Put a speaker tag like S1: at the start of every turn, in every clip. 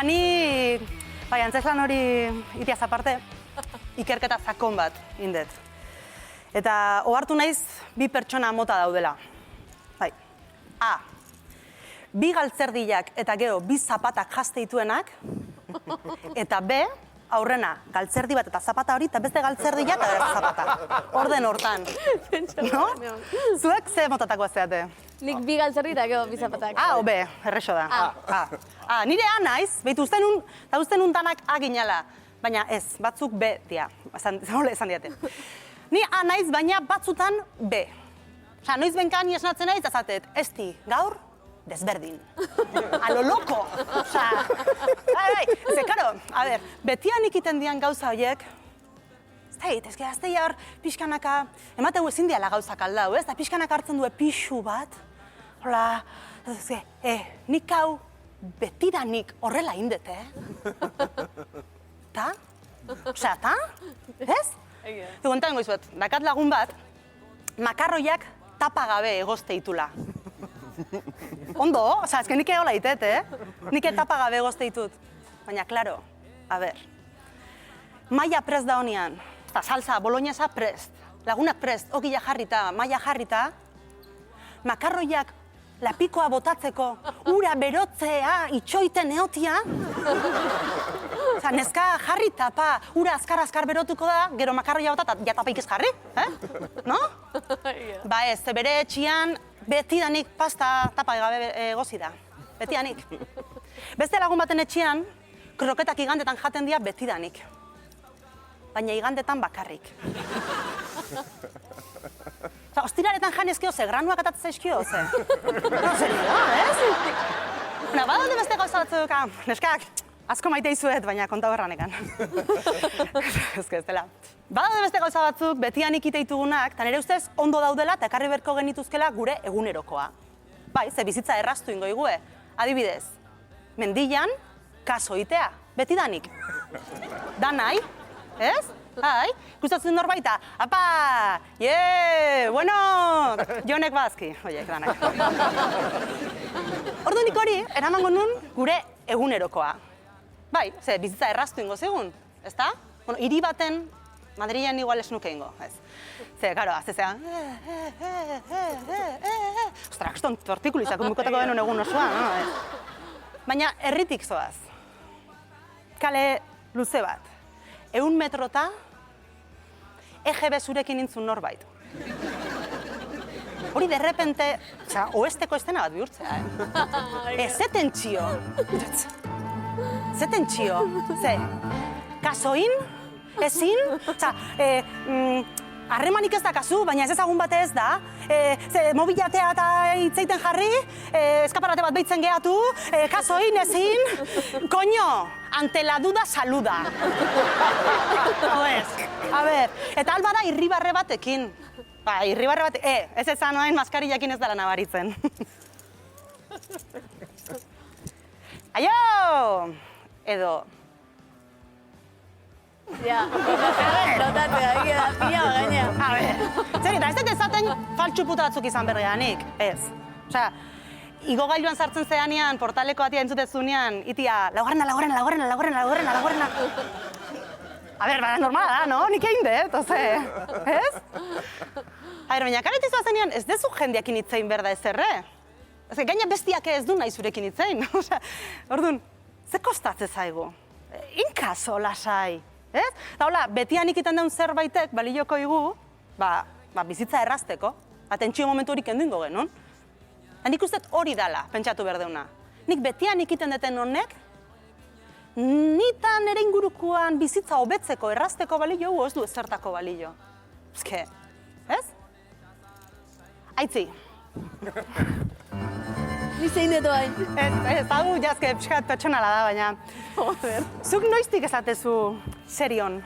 S1: ni, bai, antzeslan hori itiaz aparte, ikerketa zakon bat indet. Eta ohartu naiz bi pertsona mota daudela. Bai, A, bi galtzerdiak eta gero bi zapatak jaste dituenak, eta B, aurrena, galtzerdi bat eta zapata hori, eta beste galtzerdia eta zapata. Orden hortan. No? Zuek ze motatakoa zeate?
S2: Nik bi galtzerdi eta gero bi zapatak.
S1: A o B, errexo da. A, nire A naiz, behitu uste nun danak A ginala, baina ez, batzuk B dia, esan diate. Ni A naiz, baina batzutan B. Osa, noiz benka ni esnatzen naiz, azatet, esti, gaur, desberdin. A lo loco. Osa, ze, karo, a ber, betian ikiten dian gauza horiek, ez que azte hor pixkanaka, emateu ezin diala gauzak aldau, ez? Da pixkanaka hartzen du pixu bat, hola, nik hau betidanik horrela indete, Ta? Osea, ta? Ez? Egon tamen goizuet, dakat lagun bat, makarroiak tapa gabe egozte ditula. Ondo, osea, ezken nik egola ditet, Nik tapa gabe egozte ditut. Baina, klaro, a ber, maia prest da honian, eta salsa, boloñesa prest, lagunak prest, ogila jarrita, maia jarrita, makarroiak lapikoa botatzeko, ura berotzea, itxoiten eotia, oza, neska jarrita, pa, ura azkar berotuko da, gero makarroia botat, jatapaik ez jarri, no? Ba ez, bere etxian, betidanik pasta tapa gabe egozi da, betidanik. Beste lagun baten etxian, kroketak igandetan jaten dira betidanik. Baina igandetan bakarrik. Ostiraretan janezkio ze, granuak atatzen zaizkio ze. No, serio, ez? Badaude beste gauza batzuk, neskak, asko maite izuet, baina konta berranekan. Ez dela. Badaude beste gauza batzuk, betianik iteitugunak, eta nire ustez ondo daudela eta ekarri berko genituzkela gure egunerokoa. Bai, ze bizitza erraztu ingo igue. Adibidez, mendian, kaso itea, betidanik. Da nahi, ez? Bai, ikustatzen norbaita, apa, bueno, Jonek Bazki, oiek danak. Ordunik hori, eramango nun gure egunerokoa. Bai, ze bizitza erraztu ingo zegun, ezta? Bueno, hiri baten, Madrilen igual ez nuke ingo, ez? Ze, karo, aztezea, ostara, kuston tortikulizak mukotako denun egun osoa, no? Baina, herritik zoaz. Kale luze bat. 100 metrota, EGB zurekin nintzun norbait. Hori derrepente, oesteko estena bat bihurtzea, Ze tentsio. Ze tentsio. Ze, kasoin, ezin, harremanik ez da kasu, baina ez ezagun bate ez da, mobilatea eta hitzeiten jarri, eskaparate bat behitzen gehatu, kasoin, ezin, koño, ante la duda saluda. A ber, eta albada irribarre batekin. Ba, irribarre batekin, ez ezan oain maskarillakin ez dela nabaritzen. Aio! Edo,
S2: Ja, notate da, da pila gaina.
S1: A ber, zer eta ez dut ezaten faltsu puta batzuk izan berreanik, ez. Osea, igogailuan sartzen zeanean, portaleko atia entzutezunean, itia, laugarrena. A ber, bada normala da, no? Nik egin dut, ez? A ber, baina karetizu azenean, ez dezu jendeakin hitzein berda ez erre. Ez gaina bestiak ez du nahi zurekin hitzein. Orduan, ze kostatze zaigu? Inkaso, lasai. Ez? Eta hola, betian ikiten daun zerbaitek balioko igu, bizitza errazteko, atentzio momentu hori kendu ingo genuen. Nik uste hori dala, pentsatu behar deuna. Nik betian ikiten deten honek, nita nire ingurukoan bizitza hobetzeko, errazteko balio, ez du ezertako balio. Ezke, ez? Aitzi.
S2: Ni zein edo hain.
S1: Ez, hau jazke pixkat pertsonala da, baina... Zuk noiztik esatezu serion?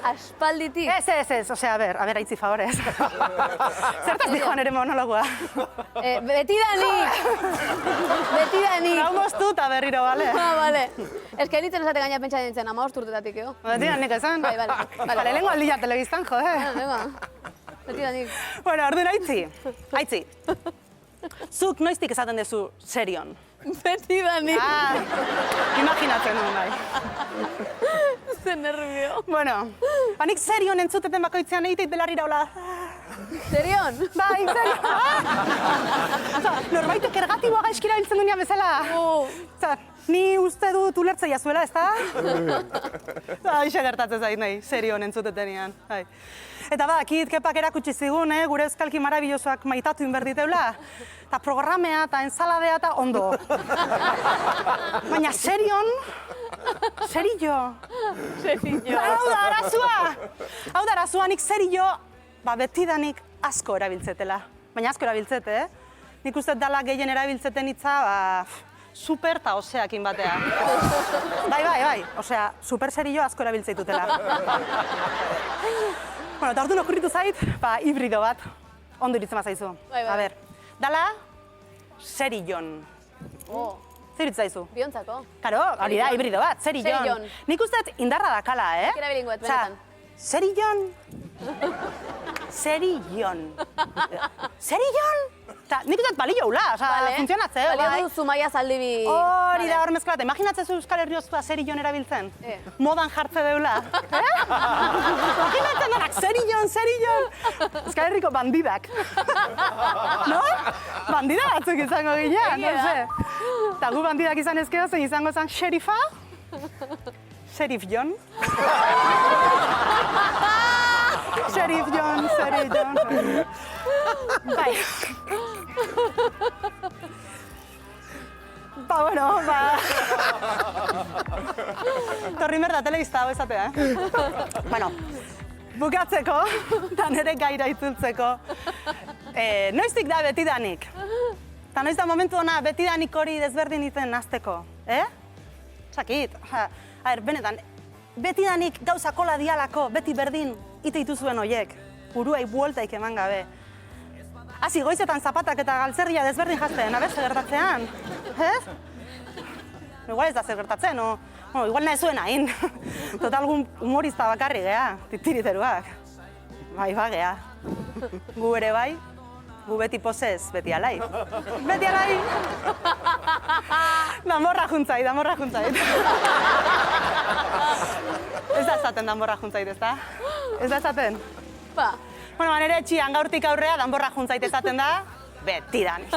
S2: Aspalditik.
S1: Ez, osea, a ber, aitzi favorez. Zertaz dijoan ere monologoa?
S2: Betidanik!
S1: Hau moztu eta berriro, bale?
S2: Bale. Ez que nintzen esate gaina pentsa dintzen, 15 urtetatik, eo?
S1: Betidanik esan?
S2: Bai, bale.
S1: Bale, lehenko aldila telebiztan, jode.
S2: Betidanik.
S1: Bueno, orduan aitzi. Zuk noiztik esaten dezu serion?
S2: Beti danik.
S1: Imaginatzen nuen bai.
S2: Ze nervio.
S1: Bueno, nik serion entzuteten bakoitzean egiteit belarrira hola.
S2: Serion?
S1: Bai, serion. Norbaitek ergatiboa gaizkira biltzen dunean bezala. Ni uste dut ulertzea zuela, ez da? Aixe gertatzen zait nahi, serion entzutetenean. Eta badakit, Kepak erakutsi zigun, gure euskalki marabillosoak maitatu inberditeula. Eta programea eta ensaladea eta ondo. Baina serion, serio. Hau da arazua, nik serio, betidanik asko erabiltzetela. Baina asko erabiltzete, nik uste dala gehien erabiltzeten hitza, super eta oseakin batea. Bai, osea, super serio asko erabiltzeitutela. Bueno, eta orduan okurritu zait, hibrido bat, ondo iritzen bazaizu. A ber, dala, serion. Zer iritzen zaizu?
S2: Biontzako.
S1: Karo, hori da, hibrido bat, serion. Nik usteet indarra dakala,
S2: Kera bilinguet, benetan.
S1: Serion. Nik usteet balio hula, funtzionatzea.
S2: Balio du Zumaia Zaldibi.
S1: Hori da, hor mezklate. Imaginatzen Euskal Herrioztua serion erabiltzen? Modan jartze deula. Imaginatzen denak, serion. Euskal Herriko bandidak. No? Bandida batzuk izango ginean, no sé. Eta gu bandidak izan ezkeo, zen izango zen xerifa? Sheriff John. Sheriff John. Bai. Torri merda telebista hau esatea, Bueno, bukatzeko, eta nire gaira itzultzeko. Noiztik da betidanik? Eta noiz da momentu ona betidanik hori desberdin iten nazteko, Sakit, benetan, betidanik gauza kola dialako, beti berdin ite ituzuen hoiek, buruei bueltaik eman gabe. Hasi goizetan zapatak eta galtzerria desberdin jazten, abez, gertatzean, Igual ez da zer gertatzen, igual nahi zuen hain. Total humorista bakarri gea, titiriteruak. Bai, gea. Gu ere bai, gu beti posez, beti alai. Beti alai! Damorra juntzait. Ez da esaten damorra juntzait, ez da? Ez da esaten?
S2: Ba.
S1: Bueno, nire etxian gaurtik aurrea damborra juntzait esaten da, betidanik.